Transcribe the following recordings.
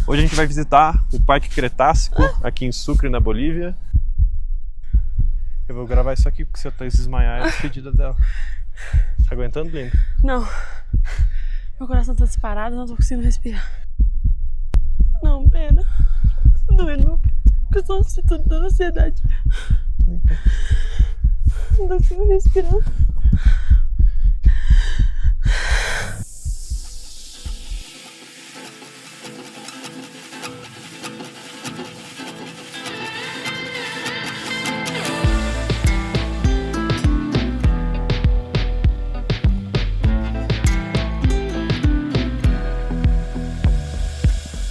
Hoje a gente vai visitar o Parque Cretácico, aqui em Sucre, na Bolívia. Eu vou gravar isso aqui porque se eu tô desmaiar é a despedida dela. Tá aguentando, Linda? Não. Meu coração tá disparado, não tô conseguindo respirar. Não, pera. Tô doendo meu peito. Porque eu tô dando ansiedade. Não tô conseguindo respirar.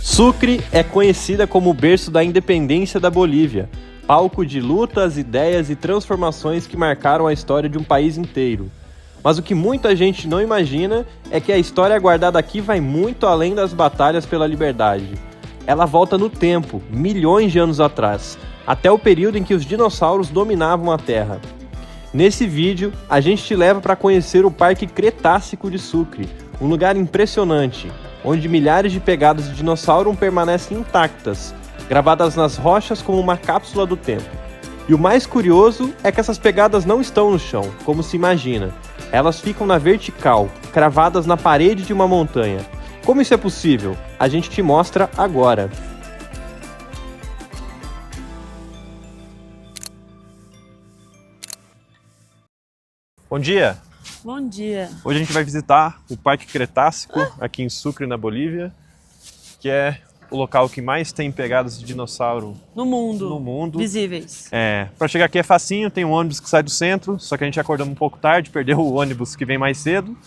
Sucre é conhecida como o berço da independência da Bolívia, palco de lutas, ideias e transformações que marcaram a história de um país inteiro. Mas o que muita gente não imagina é que a história guardada aqui vai muito além das batalhas pela liberdade. Ela volta no tempo, milhões de anos atrás, até o período em que os dinossauros dominavam a Terra. Nesse vídeo, a gente te leva para conhecer o Parque Cretácico de Sucre, um lugar impressionante, onde milhares de pegadas de dinossauro permanecem intactas, gravadas nas rochas como uma cápsula do tempo. E o mais curioso é que essas pegadas não estão no chão, como se imagina. Elas ficam na vertical, cravadas na parede de uma montanha. Como isso é possível? A gente te mostra agora. Bom dia! Bom dia. Hoje a gente vai visitar o Parque Cretácico, aqui em Sucre, na Bolívia, que é o local que mais tem pegadas de dinossauro No mundo. no mundo. Visíveis. Para chegar aqui é facinho, tem um ônibus que sai do centro, só que a gente acordou um pouco tarde, perdeu o ônibus que vem mais cedo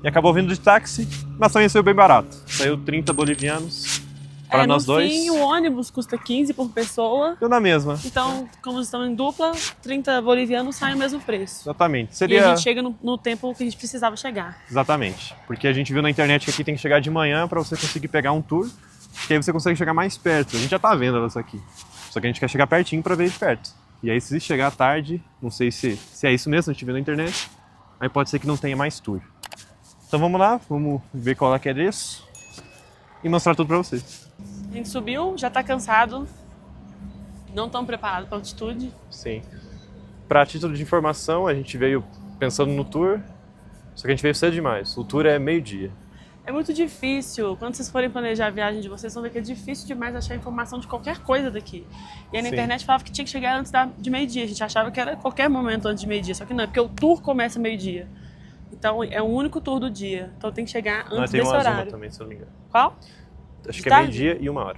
e acabou vindo de táxi, mas também saiu bem barato. Saiu 30 bolivianos para nós dois. No fim, o ônibus custa 15 por pessoa. Deu na mesma. Então, como estamos em dupla, 30 bolivianos sai o mesmo preço. Exatamente. E a gente chega no tempo que a gente precisava chegar. Exatamente. Porque a gente viu na internet que aqui tem que chegar de manhã para você conseguir pegar um tour, que aí você consegue chegar mais perto. A gente já tá vendo elas aqui. Só que a gente quer chegar pertinho para ver de perto. E aí se chegar tarde, não sei se é isso mesmo, a gente viu na internet, aí pode ser que não tenha mais tour. Então vamos lá, vamos ver qual é que é desse e mostrar tudo para vocês. A gente subiu, já tá cansado, não tão preparado para a altitude. Sim. Para título de informação, a gente veio pensando no tour, só que a gente veio cedo demais. O tour é meio-dia. É muito difícil, quando vocês forem planejar a viagem de vocês, vão ver que é difícil demais achar informação de qualquer coisa daqui. E aí na Sim. internet falava que tinha que chegar antes de meio-dia, a gente achava que era qualquer momento antes de meio-dia, só que não, é porque o tour começa meio-dia. Então é o único tour do dia, então tem que chegar antes Tem desse uma horário. também, se eu não me engano. Qual? Acho que é Tarde? meio-dia e 1h.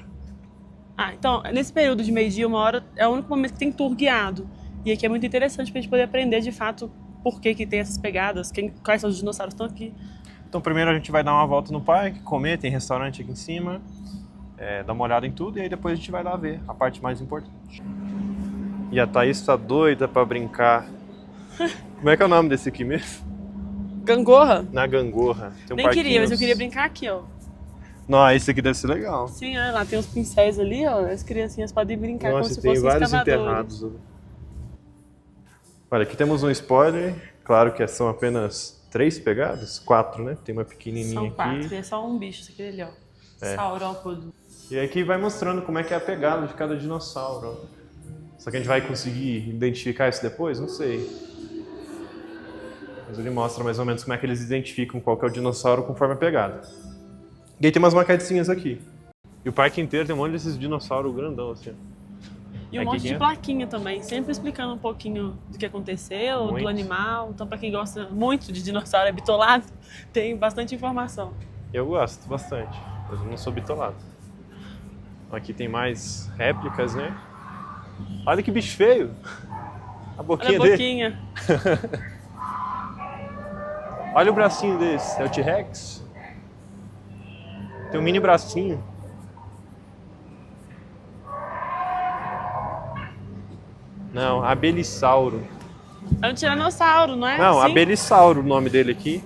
Ah, então, nesse período de meio-dia, 1h, é o único momento que tem tour guiado. E aqui é muito interessante pra gente poder aprender de fato por que tem essas pegadas, quais são os dinossauros que estão aqui. Então primeiro a gente vai dar uma volta no parque, comer, tem restaurante aqui em cima, dar uma olhada em tudo e aí depois a gente vai lá ver a parte mais importante. E a Thaís tá doida pra brincar. Como é que é o nome desse aqui mesmo? Gangorra? Na Gangorra. Tem um Nem queria, mas eu parquinho. queria brincar aqui, ó. Não, esse aqui deve ser legal. Sim, olha lá, tem uns pincéis ali, ó. As criancinhas podem brincar como Nossa, se tem fossem vários escavadores. enterrados. Olha, aqui temos um spoiler. Claro que são apenas 3 pegadas, 4, né? Tem uma pequenininha São 4, aqui. e é só um bicho, esse aqui ali, ó. É. Saurópodo. E aqui vai mostrando como é que é a pegada de cada dinossauro. Ó. Só que a gente vai conseguir identificar isso depois? Não sei. Mas ele mostra mais ou menos como é que eles identificam qual que é o dinossauro conforme a pegada. E aí tem umas maquetezinhas aqui. E o parque inteiro tem um monte desses dinossauros grandão assim. E um Aqui monte de tem- plaquinha também, sempre explicando um pouquinho do que aconteceu, Muito. do animal. Então, pra quem gosta muito de dinossauro, é bitolado, tem bastante informação. Eu gosto bastante, mas eu não sou bitolado. Aqui tem mais réplicas, né? Olha que bicho feio! A boquinha Olha a dele. boquinha. Olha o bracinho desse. É o T-Rex? Tem um mini bracinho. Não, Abelissauro. É um tiranossauro, não é? Não, assim? Abelissauro o nome dele aqui.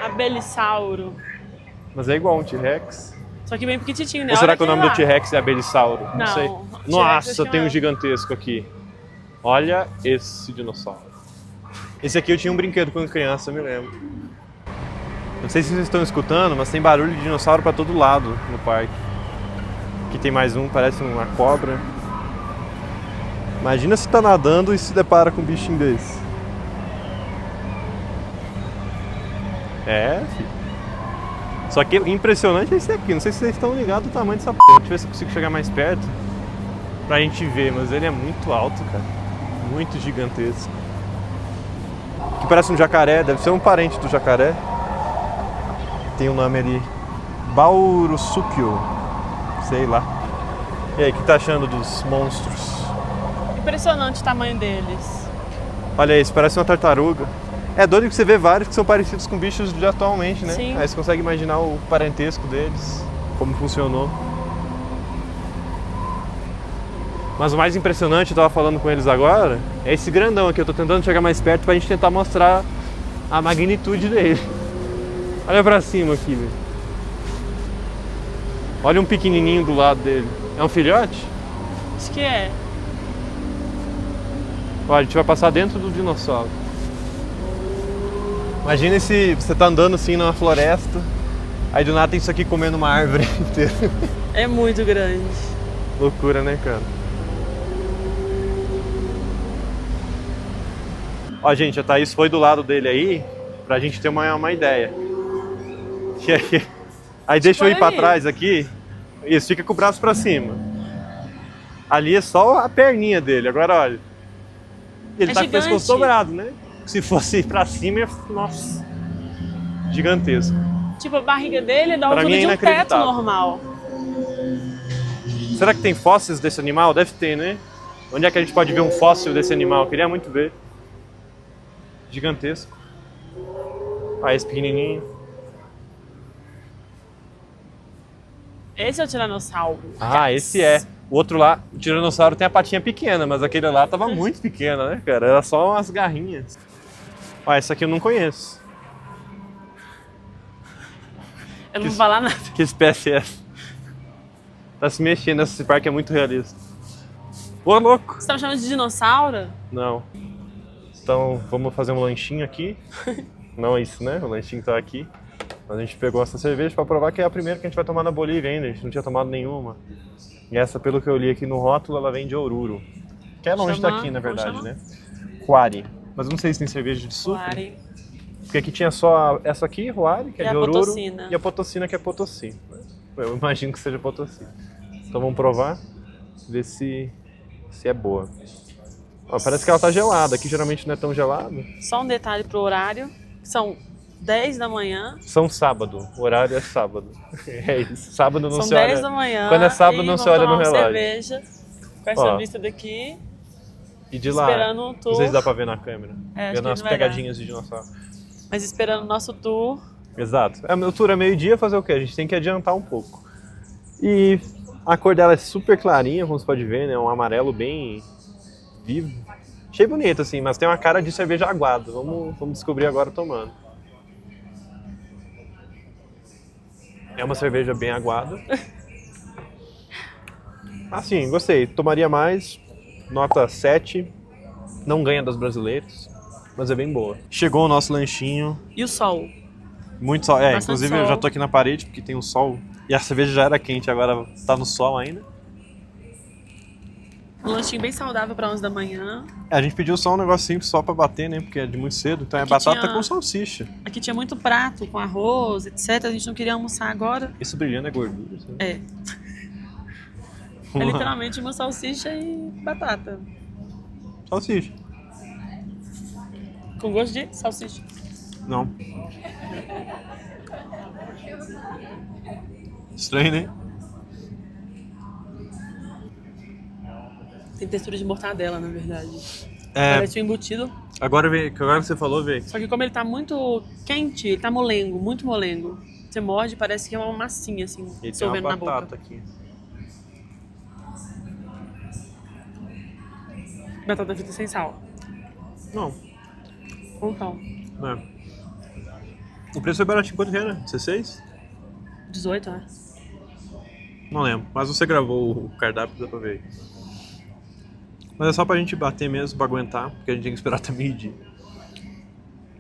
Abelissauro. Mas é igual um T-Rex. Só que bem pequititinho, né? Ou será Olha que o nome aquele do lá. T-Rex é Abelissauro? Não Não, sei. o T-Rex Nossa, acho que tem é- um gigantesco aqui. Olha esse dinossauro. Esse aqui eu tinha um brinquedo quando criança, eu me lembro. Não sei se vocês estão escutando, mas tem barulho de dinossauro pra todo lado no parque. Aqui tem mais um, parece uma cobra. Imagina se tá nadando e se depara com um bichinho desse. É, filho. Só que impressionante é esse aqui. Não sei se vocês estão ligados ao tamanho dessa p***. Deixa eu ver se eu consigo chegar mais perto pra gente ver, mas ele é muito alto, cara. Muito gigantesco. Que parece um jacaré, deve ser um parente do jacaré. Tem o nome ali, Baurosupio, sei lá. E aí, o que tá achando dos monstros? Impressionante o tamanho deles. Olha isso, parece uma tartaruga. É doido que você vê vários que são parecidos com bichos de atualmente, né? Sim. Aí você consegue imaginar o parentesco deles, como funcionou. Mas o mais impressionante, eu tava falando com eles agora, é esse grandão aqui. Eu tô tentando chegar mais perto pra gente tentar mostrar a magnitude dele. Olha pra cima aqui, velho. Olha um pequenininho do lado dele. É um filhote? Acho que é. Olha, a gente vai passar dentro do dinossauro. Imagina se você tá andando assim numa floresta, aí do nada tem isso aqui comendo uma árvore inteira. É muito grande. Loucura, né, cara? Ó, gente, a Thaís foi do lado dele aí, pra gente ter uma ideia. Aí deixa eu ir pra trás aqui. Isso, fica com o braço pra cima. Ali é só a perninha dele, agora olha. Ele tá com o pescoço dobrado, né? Se fosse ir pra cima, nossa, gigantesco. Tipo, a barriga dele é da Pra altura mim é de um teto inacreditável. normal. Será que tem fósseis desse animal? Deve ter, né? Onde é que a gente pode ver um fóssil desse animal? Queria muito ver. Gigantesco. Ah, esse pequenininho. Esse é o tiranossauro. Ah, esse é. O outro lá, o tiranossauro tem a patinha pequena, mas aquele lá tava muito pequeno, né, cara? Era só umas garrinhas. Ó, essa aqui eu não conheço. Eu não vou falar nada. Que espécie é essa? Tá se mexendo, esse parque é muito realista. Ô, louco! Você tá me chamando de dinossauro? Não. Então, vamos fazer um lanchinho aqui. Não é isso, né? O lanchinho tá aqui. Mas a gente pegou essa cerveja pra provar que é a primeira que a gente vai tomar na Bolívia ainda. A gente não tinha tomado nenhuma. E essa, pelo que eu li aqui no rótulo, ela vem de Oruro. Que é longe daqui, na verdade, né? Huari. Mas eu não sei se tem cerveja de sucre. Huari. Porque aqui tinha só essa aqui, Huari, que é E de a Oruro. Potosina. E a Potosina, que é Potosí. Eu imagino que seja Potosí. Então vamos provar, ver se é boa. Ó, parece que ela tá gelada. Aqui geralmente não é tão gelada. Só um detalhe pro horário. São 10 da manhã. São sábado. O horário é sábado. É isso. Sábado não São se olha. 10 da manhã. Quando é sábado e não se vamos olha no tomar uma relógio. cerveja com essa Ó. vista daqui. E de lá, Esperando um tour. não sei se dá pra ver na câmera. É, acho Vendo que as não vai pegadinhas de dinossauro. Mas esperando o nosso tour. Exato. A meu tour é meio-dia, fazer o quê? A gente tem que adiantar um pouco. E a cor dela é super clarinha, como você pode ver, né? Um amarelo bem vivo. Achei bonito, assim, mas tem uma cara de cerveja aguada. Vamos descobrir agora tomando. É uma cerveja bem aguada. Assim, gostei. Tomaria mais. Nota 7. Não ganha das brasileiras, mas é bem boa. Chegou o nosso lanchinho. E o sol. Muito sol. Bastante Inclusive eu sol. já tô aqui na parede porque tem o sol. E a cerveja já era quente, agora tá no sol ainda. Um lanchinho bem saudável para 11 da manhã. A gente pediu só um negocinho só pra bater, né? Porque é de muito cedo. Então é Aqui batata tinha- com salsicha. Aqui tinha muito prato com arroz, etc. A gente não queria almoçar agora. Isso brilhando é gordura. Sabe? É. É literalmente uma salsicha e batata. Salsicha. Com gosto de salsicha. Não. Estranho, né? Tem textura de mortadela, na verdade. É, Parece um embutido. agora que você falou, vê. Só que como ele tá muito quente, ele tá molengo, muito molengo. Você morde, parece que é uma massinha, assim, E tem uma dissolvendo na boca. batata aqui. Batata frita sem sal. Não, Com sal. não é. O preço foi baratinho, quanto que era? 16? 18, né? Não lembro, mas você gravou o cardápio, dá pra ver. Mas é só pra gente bater mesmo, pra aguentar, porque a gente tem que esperar até meio-dia.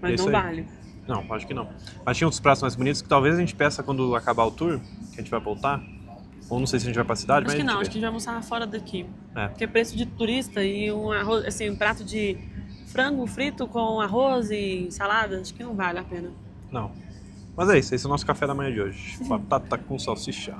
Mas É isso não aí. vale. Não, acho que não. Mas tinha outros pratos mais bonitos que talvez a gente peça quando acabar o tour, que a gente vai voltar. Ou não sei se a gente vai pra cidade, Acho mas que não, a acho gente que a gente vai almoçar fora daqui. É. Porque preço de turista e um arroz, assim, um prato de frango frito com arroz e salada, acho que não vale a pena. vê. Não. Mas é isso, esse é o nosso café da manhã de hoje. Batata com salsicha.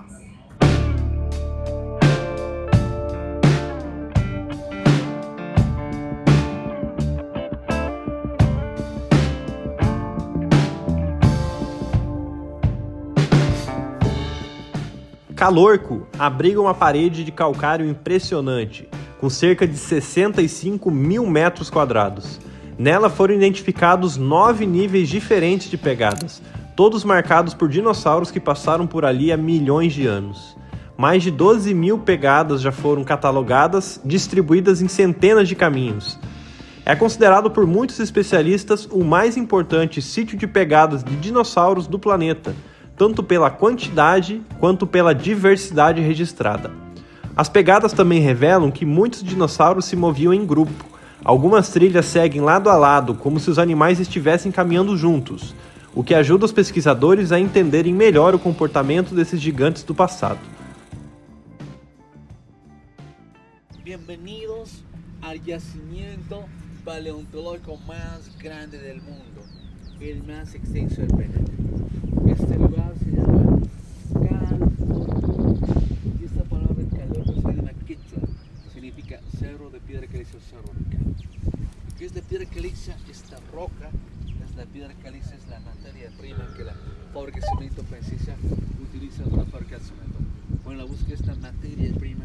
Calorco abriga uma parede de calcário impressionante, com cerca de 65 mil metros quadrados. Nela foram identificados 9 níveis diferentes de pegadas, todos marcados por dinossauros que passaram por ali há milhões de anos. Mais de 12 mil pegadas já foram catalogadas, distribuídas em centenas de caminhos. É considerado por muitos especialistas o mais importante sítio de pegadas de dinossauros do planeta, tanto pela quantidade quanto pela diversidade registrada. As pegadas também revelam que muitos dinossauros se moviam em grupo. Algumas trilhas seguem lado a lado, como se os animais estivessem caminhando juntos, o que ajuda os pesquisadores a entenderem melhor o comportamento desses gigantes do passado. Bienvenidos al yacimiento paleontológico más grande del mundo, el más extenso del planeta. Este lugar se llama Calorco, y esta palabra Calorco se llama quechua, significa cerro de piedra caliza o cerro de cal. ¿Qué es la piedra caliza? Esta roca, es la piedra caliza, es la materia prima que la fábrica de cemento francesa utiliza para fabricar cemento. Bueno, la búsqueda de esta materia prima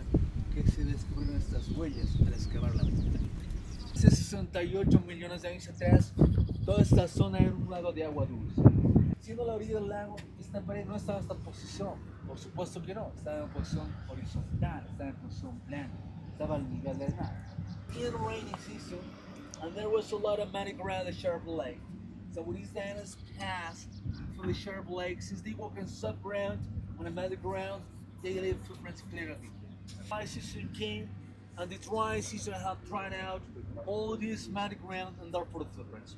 que se descubrieron estas huellas al excavar la montaña. Hace 68 millones de años atrás, toda esta zona era un lago de agua dulce. Siendo la orilla del lago, esta pared no estaba en esta posición. Por supuesto que no, estaba en posición horizontal, estaba en posición plana, estaba al nivel del mar. In the rainy season, and there was a lot of magic around the sharp lake. So when these diners passed through the sharp lake, since they walk on soft ground, on a magic ground, they leave footprints clearly. Dry season came, and the dry season had dried out all this magic ground and therefore the footprints.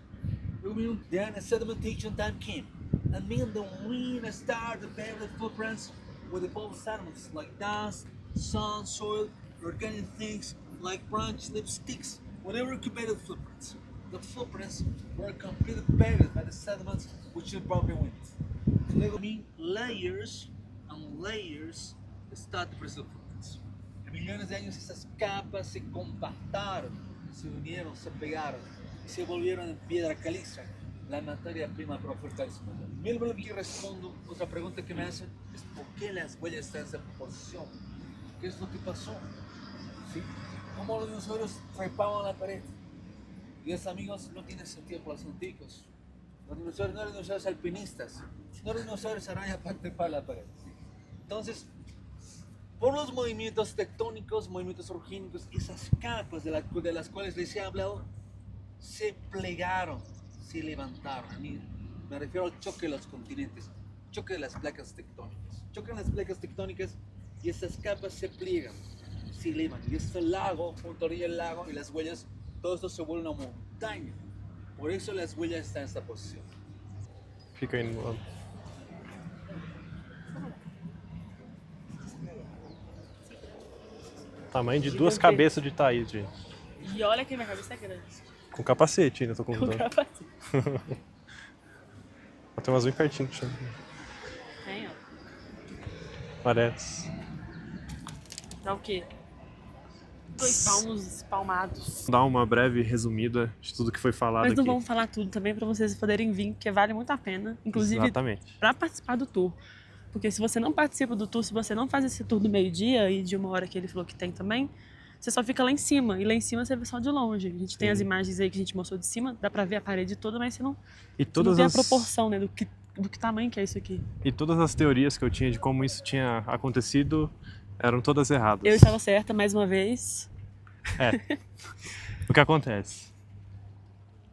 Then a sedimentation time came, and mean the wind started to bury the footprints with the bulk sediments like dust, sun, soil, organic things like branch, leaf, sticks, whatever could bury the footprints. The footprints were completely buried by the sediments which had brought the wind. So they mean layers and layers start to preserve footprints. En millones de años esas capas se compactaron, se unieron, se pegaron y se volvieron en piedra caliza, la materia prima para fabricar el cemento. Mil veces que respondo, otra pregunta que me hacen es ¿por qué las huellas están en esa posición? ¿Qué es lo que pasó? ¿Sí? ¿Cómo los dinosaurios trepaban la pared? Y eso, amigos, no tiene sentido por los científicos. Los dinosaurios no eran dinosaurios alpinistas, no eran dinosaurios araña para trepar la pared. Entonces, por los movimientos tectónicos, movimientos orogénicos, esas capas de las cuales les he hablado, se plegaron, se levantaron. A mí me refiero al choque de los continentes, choque de las placas tectónicas. Chocan las placas tectónicas y esas capas se pliegan, se elevan. Y este lago, junto a la orilla del lago y las huellas, todo esto se vuelve una montaña. Por eso las huellas están en esta posición. Fica aí no lado. Tamanho de duas Gigantesco. cabeças de Thaís, gente. E olha que minha cabeça é grande. Com capacete ainda, tô Com contando. capacete. Tem umas bem pertinho. Tem, ó. Parece. Dá o quê? 2 palmos espalmados. Vou dar uma breve resumida de tudo que foi falado Mas não aqui. vamos falar tudo também pra vocês poderem vir, porque vale muito a pena. Inclusive, Exatamente. pra participar do tour. Porque se você não participa do tour, se você não faz esse tour do meio-dia e de 1 hora que ele falou que tem também, você só fica lá em cima. E lá em cima você vê só de longe. A gente tem as imagens aí que a gente mostrou de cima, dá pra ver a parede toda, mas você não, E você não todas tem as a proporção, né, do que tamanho que é isso aqui. E todas as teorias que eu tinha de como isso tinha acontecido eram todas erradas. Eu estava certa, mais uma vez. O que acontece?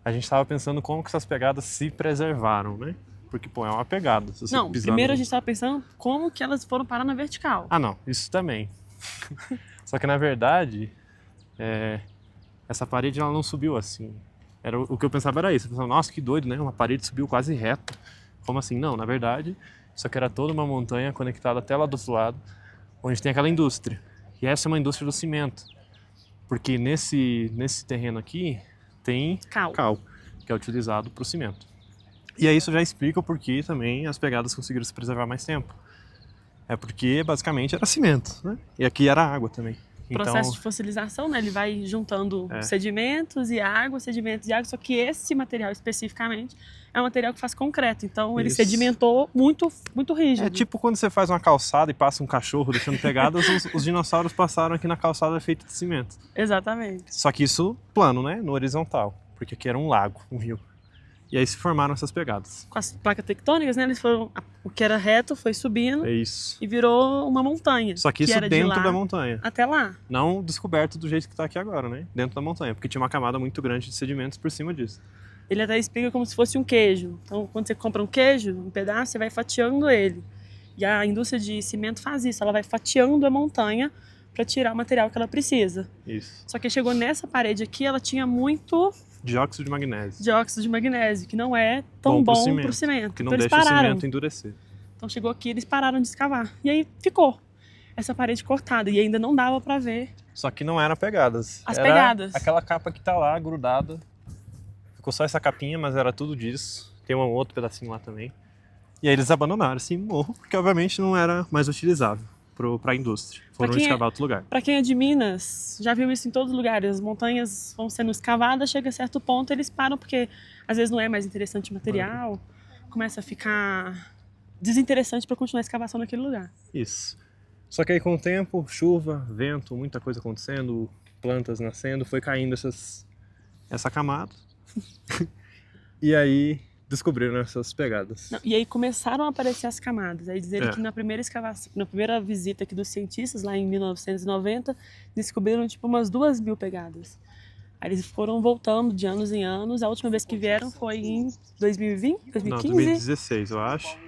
A gente estava pensando como que essas pegadas se preservaram, né? Porque, pô, é uma pegada. Se você Não, pisar primeiro no- a gente estava pensando como que elas foram parar na vertical. Ah, não. Isso também. Só que, na verdade, essa parede ela não subiu assim. O que eu pensava era isso. Eu pensava, nossa, que doido, né? Uma parede subiu quase reta. Como assim? Não, na verdade, isso aqui era toda uma montanha conectada até lá do outro lado, onde tem aquela indústria. E essa é uma indústria do cimento, porque nesse terreno aqui tem cal, que é utilizado para o cimento. E aí isso já explica o porquê também as pegadas conseguiram se preservar mais tempo. É porque basicamente era cimento, né? E aqui era água também. Processo de fossilização, né? Ele vai juntando sedimentos e água, sedimentos e água, só que esse material especificamente é um material que faz concreto, então ele sedimentou muito, muito rígido. É tipo quando você faz uma calçada e passa um cachorro deixando pegadas, os dinossauros passaram aqui na calçada feita de cimento. Exatamente. Só que isso plano, né? No horizontal, porque aqui era um lago, um rio. E aí se formaram essas pegadas. Com as placas tectônicas, né? Eles foram, o que era reto foi subindo É isso. e virou uma montanha. Só que isso era dentro de lá da montanha. até lá. Não descoberto do jeito que está aqui agora, né? Dentro da montanha, porque tinha uma camada muito grande de sedimentos por cima disso. Ele até explica como se fosse um queijo. Então, quando você compra um queijo, um pedaço, você vai fatiando ele. E a indústria de cimento faz isso, ela vai fatiando a montanha para tirar o material que ela precisa. Isso. Só que chegou nessa parede aqui, ela tinha muito Dióxido de magnésio. dióxido de magnésio, que não é tão bom pro cimento. Que não então, deixa eles pararam. o cimento endurecer. Então chegou aqui, eles pararam de escavar. E aí ficou essa parede cortada. E ainda não dava para ver Só que não eram pegadas. as era pegadas. aquela capa que tá lá, grudada. Ficou só essa capinha, mas era tudo disso. Tem um outro pedacinho lá também. E aí eles abandonaram esse morro, porque obviamente não era mais utilizável para a indústria. Foram escavar outro lugar. Para quem é de Minas, já viu isso em todos os lugares. As montanhas vão sendo escavadas, chega a certo ponto, eles param, porque às vezes não é mais interessante o material, começa a ficar desinteressante para continuar a escavação naquele lugar. Isso. Só que aí com o tempo, chuva, vento, muita coisa acontecendo, plantas nascendo, foi caindo essa camada. E aí descobriram essas pegadas. Não, e aí começaram a aparecer as camadas. Aí dizer que na primeira escavação, na primeira visita aqui dos cientistas, lá em 1990, descobriram tipo umas 2.000 pegadas. Aí eles foram voltando de anos em anos. A última vez que vieram foi em 2020, 2015? Não, 2016, eu acho.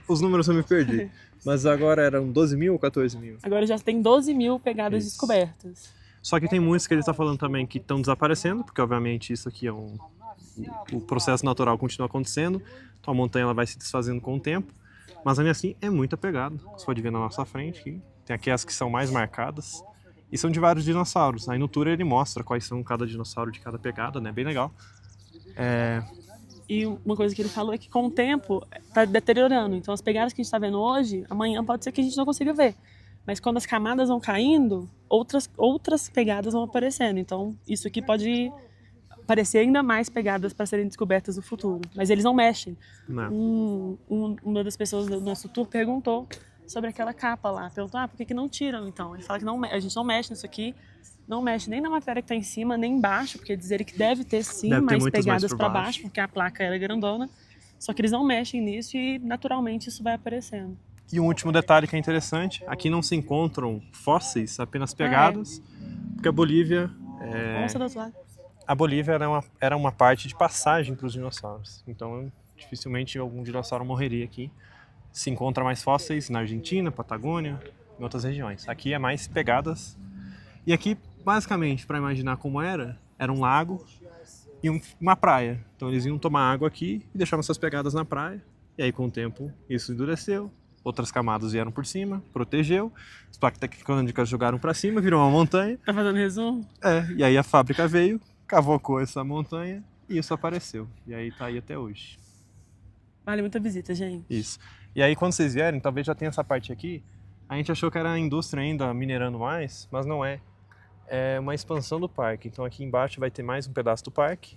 Os números eu me perdi. Mas agora eram 12 mil ou 14 mil? Agora já tem 12.000 pegadas descobertas. Só que tem muitos que ele está falando também que estão desaparecendo, porque obviamente isso aqui é o processo natural continua acontecendo, então a montanha ela vai se desfazendo com o tempo, mas ainda assim é muita pegada. Você pode ver na nossa frente que tem aqui as que são mais marcadas e são de vários dinossauros. Aí no tour ele mostra quais são cada dinossauro de cada pegada, né? Bem legal. E uma coisa que ele falou é que com o tempo está deteriorando. Então as pegadas que a gente está vendo hoje, amanhã pode ser que a gente não consiga ver. Mas quando as camadas vão caindo, outras pegadas vão aparecendo. Então isso aqui pode aparecer ainda mais pegadas para serem descobertas no futuro. Mas eles não mexem. Não. Uma das pessoas do nosso tour perguntou sobre aquela capa lá. Perguntou, por que não tiram então? Ele fala que não, a gente não mexe nisso aqui. Não mexe nem na matéria que está em cima, nem embaixo, porque dizer que deve ter sim mais pegadas para baixo, porque a placa era grandona. Só que eles não mexem nisso e naturalmente isso vai aparecendo. E um último detalhe que é interessante, aqui não se encontram fósseis, apenas pegadas, porque a Bolívia... Vamos do outro lado. A Bolívia era uma parte de passagem para os dinossauros, então dificilmente algum dinossauro morreria aqui. Se encontra mais fósseis na Argentina, Patagônia, em outras regiões. Aqui é mais pegadas. E aqui, basicamente, para imaginar como era um lago e uma praia. Então eles iam tomar água aqui e deixavam essas pegadas na praia. E aí com o tempo isso endureceu. Outras camadas vieram por cima, protegeu. As placas tectônicas jogaram para cima, virou uma montanha. Tá fazendo resumo? E aí a fábrica veio, cavocou essa montanha e isso apareceu. E aí tá aí até hoje. Vale muita visita, gente. Isso. E aí quando vocês vierem, talvez já tenha essa parte aqui. A gente achou que era a indústria ainda minerando mais, mas não é. É uma expansão do parque. Então aqui embaixo vai ter mais um pedaço do parque.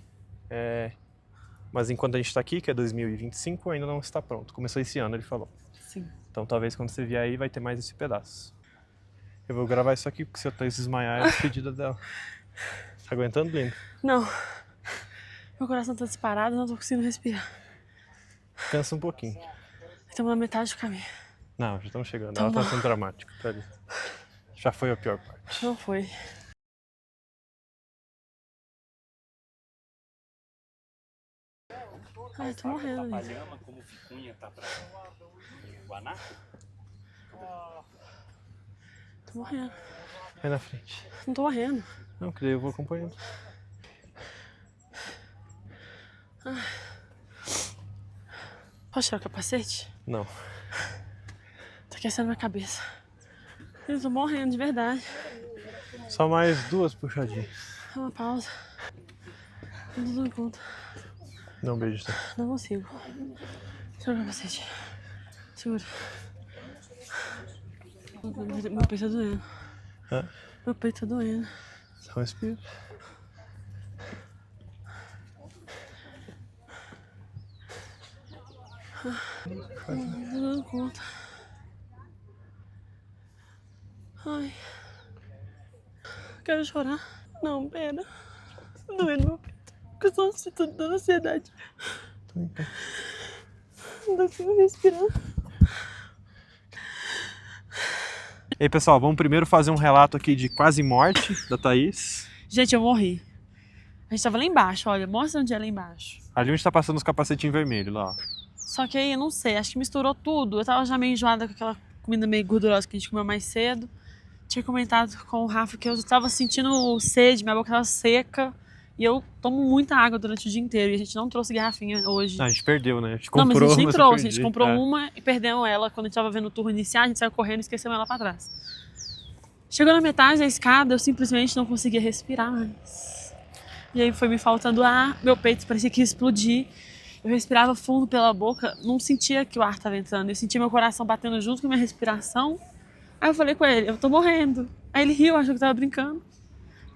Mas enquanto a gente está aqui, que é 2025, ainda não está pronto. Começou esse ano, ele falou. Sim. Então talvez quando você vier aí vai ter mais esse pedaço. Eu vou gravar isso aqui porque se eu desmaiar é a despedida dela. Tá aguentando, Linda? Não. Meu coração tá disparado, não tô conseguindo respirar. Cansa um pouquinho. Estamos na metade do caminho. Não, já estamos chegando. Então Ela tá sendo dramática. Peraí. Já foi a pior parte. Não foi. Ai, tô morrendo. Palhama como Vicunha tá pra Guanaco? Tô morrendo. Vai na frente. Não tô morrendo. Não, que daí eu vou acompanhando. Posso tirar o capacete? Não. Tá aquecendo minha cabeça. Eu tô morrendo de verdade. Só mais 2 puxadinhas. Uma pausa. Não tô dando conta. Dá um beijo. Tá? Não consigo. Segura o capacete. Segura. Meu peito tá doendo. Hã? Meu peito tá doendo. Só respira. Não tô dando conta. Ai. Quero chorar. Não, pera. Tá doendo meu peito. Porque eu tô dando ansiedade. Não tô conseguindo respirar. E aí, pessoal, vamos primeiro fazer um relato aqui de quase morte da Thaís. Gente, eu morri. A gente tava lá embaixo, olha. Mostra onde é lá embaixo. Ali onde tá passando os capacetinhos vermelhos lá, ó. Só que aí, eu não sei, acho que misturou tudo. Eu tava já meio enjoada com aquela comida meio gordurosa que a gente comeu mais cedo. Tinha comentado com o Rafa que eu tava sentindo sede, minha boca tava seca. E eu tomo muita água durante o dia inteiro. E a gente não trouxe garrafinha hoje. Ah, a gente perdeu, né? A gente Não, comprou, mas a gente nem eu trouxe. A perdi. gente comprou É. uma e perdemos ela quando a gente tava vendo o tour iniciar. A gente saiu correndo e esquecemos ela pra trás. Chegou na metade da escada, eu simplesmente não conseguia respirar mais. E aí foi me faltando ar, meu peito parecia que ia explodir. Eu respirava fundo pela boca, não sentia que o ar estava entrando. Eu sentia meu coração batendo junto com a minha respiração. Aí eu falei com ele, eu tô morrendo. Aí ele riu, achou que eu tava brincando.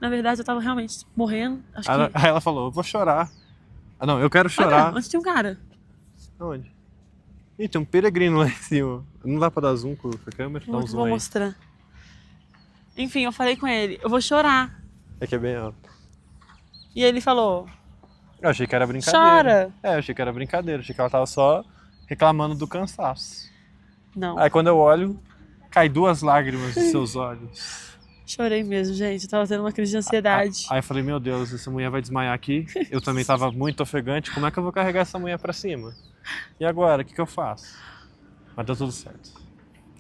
Na verdade, eu tava realmente morrendo. Acho que... Aí ela falou, eu vou chorar. Ah, não, eu quero chorar. Olha, onde tem um cara? Onde? Ih, tem um peregrino lá em cima. Não dá pra dar zoom com a câmera? Dá um zoom Vou aí. mostrar. Enfim, eu falei com ele, eu vou chorar. É que é bem alto. E ele falou, Eu achei que era brincadeira. chora. É, eu achei que era brincadeira. Achei que ela tava só reclamando do cansaço. Não, Aí quando eu olho, cai 2 lágrimas dos seus olhos. chorei mesmo, gente. Eu tava tendo uma crise de ansiedade. Aí eu falei, meu Deus, essa mulher vai desmaiar aqui. Eu também tava muito ofegante. Como é que eu vou carregar essa mulher pra cima? E agora, o que eu faço? Mas deu tudo certo.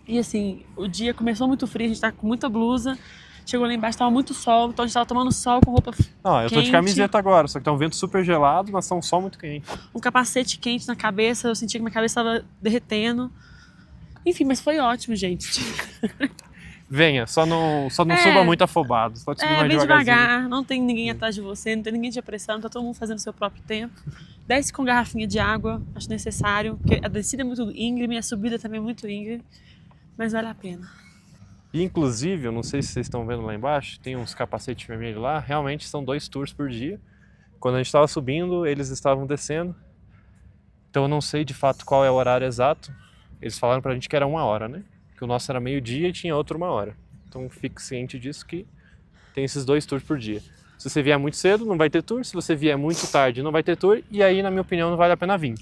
E assim, o dia começou muito frio, a gente tá com muita blusa. Chegou lá embaixo, tava muito sol, então a gente tava tomando sol com roupa Não, eu tô quente, de camiseta agora, só que tá um vento super gelado, mas tá um sol muito quente. um capacete quente na cabeça, eu sentia que minha cabeça tava derretendo. Enfim, mas foi ótimo, gente. Venha, só não É. suba muito afobado. Pode subir mais Vem devagarzinho. devagar, não tem ninguém atrás de você, não tem ninguém te apressando, tá todo mundo fazendo o seu próprio tempo. Desce com garrafinha de água, acho necessário, porque a descida é muito íngreme, a subida também é muito íngreme, mas vale a pena. E inclusive, eu não sei se vocês estão vendo lá embaixo, tem uns capacetes vermelhos lá, realmente são 2 tours por dia. Quando a gente estava subindo, eles estavam descendo. Então eu não sei de fato qual é o horário exato. Eles falaram pra gente que era 1 hora, né? Que o nosso era meio-dia e tinha outro 1 hora. Então fique ciente disso que tem esses 2 tours por dia. Se você vier muito cedo, não vai ter tour. Se você vier muito tarde, não vai ter tour. E aí, na minha opinião, não vale a pena vir.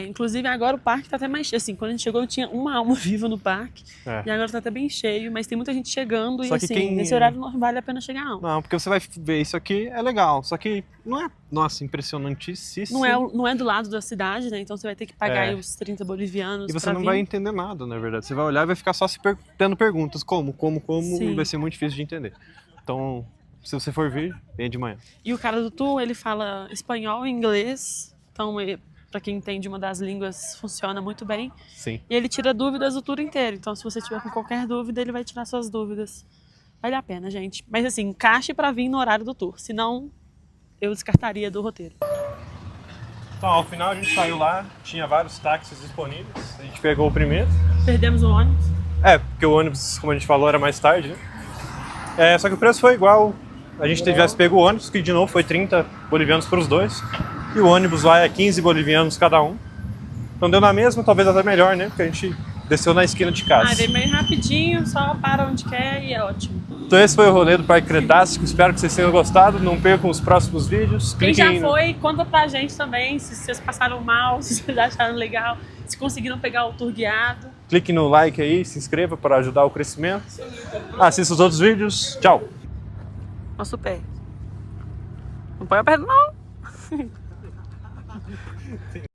Inclusive agora o parque tá até mais cheio. Assim, quando a gente chegou, tinha uma alma viva no parque. É. E agora tá até bem cheio, mas tem muita gente chegando Só e que assim, nesse horário não vale a pena chegar, não. Não, porque você vai ver isso aqui, é legal. Só que não é, nossa, impressionantíssimo. Não é do lado da cidade, né? Então você vai ter que pagar aí os 30 bolivianos E você pra não vir. vai entender nada, na verdade. Você vai olhar e vai ficar só tendo perguntas. Como? Sim. E vai ser muito difícil de entender. Então, se você for vir, venha de manhã. E o cara do tour, ele fala espanhol e inglês. Então, para quem entende uma das línguas, funciona muito bem. Sim. E ele tira dúvidas do tour inteiro. Então, se você tiver com qualquer dúvida, ele vai tirar suas dúvidas. Vale a pena, gente. Mas assim, encaixe para vir no horário do tour. Senão, eu descartaria do roteiro. Então, ao final a gente saiu lá, tinha vários táxis disponíveis. A gente pegou o primeiro. Perdemos o ônibus. É, porque o ônibus, como a gente falou, era mais tarde, né? Só que o preço foi igual. A gente tivesse pego o ônibus, que de novo foi 30 bolivianos para os dois. E o ônibus lá é 15 bolivianos cada um. Então deu na mesma, talvez até melhor, né? Porque a gente desceu na esquina de casa. Veio meio rapidinho, só para onde quer e é ótimo. Então esse foi o rolê do Parque Cretácico. Espero que vocês tenham gostado. Não percam os próximos vídeos. Quem já Cliquem no... foi, conta pra gente também se vocês passaram mal, se vocês acharam legal, se conseguiram pegar o tour guiado. Clique no like aí, se inscreva para ajudar o crescimento. Assista os outros vídeos. Tchau! Nosso pé. Não põe a perna, não.